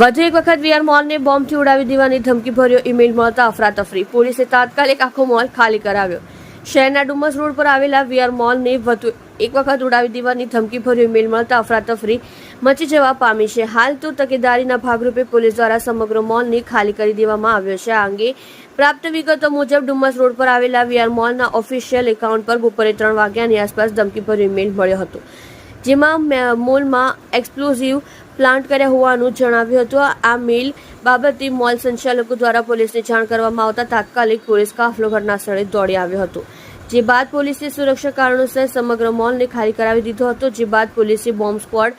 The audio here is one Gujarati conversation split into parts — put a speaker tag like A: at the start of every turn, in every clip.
A: વધુ એક વખત વીઆર મોલને બોમ્બથી ઉડાવી દેવાની ધમકી ભર્યો ઈમેલ મળતા અફરાતફરી. પોલીસે તાત્કાલિક આખો મોલ ખાલી કરાવ્યો. શહેરના ડુમસ રોડ પર આવેલા વીઆર મોલને વધુ એક વખત ઉડાવી દેવાની ધમકી ભર્યો ઈમેલ મળતા અફરાતફરી મચી જવા પામી છે. હાલ તો તકેદારીના ભાગરૂપે પોલીસ દ્વારા સમગ્ર મોલને ખાલી કરી દેવામાં આવ્યો છે. આ અંગે પ્રાપ્ત વિગતો મુજબ ડુમસ રોડ પર આવેલા વીઆર મોલના ઓફિશિયલ એકાઉન્ટ પર બપોરે 3 વાગ્યાની આસપાસ ધમકીભર્યો ઈમેલ મળ્યો હતો, જેમાં મોલમાં એક્સપ્લોઝિવ પ્લાન્ટ કર્યા હોવાનું જણાવ્યું હતું. આ મેલ બાબતે મોલ સંચાલકો દ્વારા પોલીસને જાણ કરવામાં આવતા તાત્કાલિક પોલીસ કાફલો ઘટના સ્થળે દોડી આવ્યો હતો. જે બાદ પોલીસે સુરક્ષા કારણોસર સમગ્ર મોલને ખાલી કરાવી દીધો હતો. જે બાદ પોલીસે બોમ્બ સ્ક્વોડ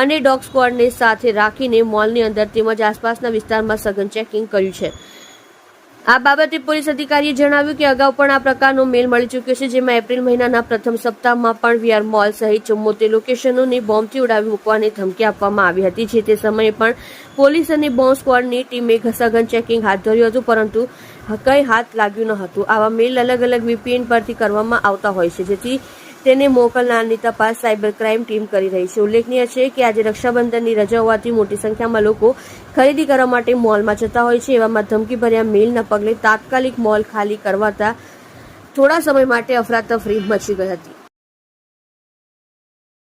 A: અને ડોગ સ્ક્વોડને સાથે રાખીને મોલની અંદર તેમજ આસપાસના વિસ્તારમાં સઘન ચેકિંગ કર્યું છે. આ બાબતે પોલીસ અધિકારીએ જણાવ્યું કે અગાઉ પણ આ પ્રકારનો મેલ મળી ચૂક્યો છે, જેમાં એપ્રિલ મહિનાના પ્રથમ સપ્તાહમાં પણ વીઆર મોલ સહિત 74 લોકેશનોને બોમ્બથી ઉડાવી મૂકવાની ધમકી આપવામાં આવી હતી. જે તે સમયે પણ પોલીસ અને બોમ્બ સ્ક્વોડની ટીમે સઘન ચેકિંગ હાથ ધર્યું હતું, પરંતુ કંઈ હાથ લાગ્યું ન હતું. આવા મેલ અલગ અલગ વીપીએન પરથી કરવામાં આવતા હોય છે, જેથી તેને મોકલનારની તપાસ સાયબર ક્રાઇમ ટીમ કરી રહી છે. ઉલ્લેખનીય છે કે આજે રક્ષાબંધનની રજા હોવાથી મોટી સંખ્યામાં લોકો ખરીદી કરવા માટે મોલમાં જતા હોય છે. એવામાં ધમકીભર્યા મેલના પગલે તાત્કાલિક મોલ ખાલી કરવાતા થોડા સમય માટે અફરાતફરી મચી ગઈ હતી.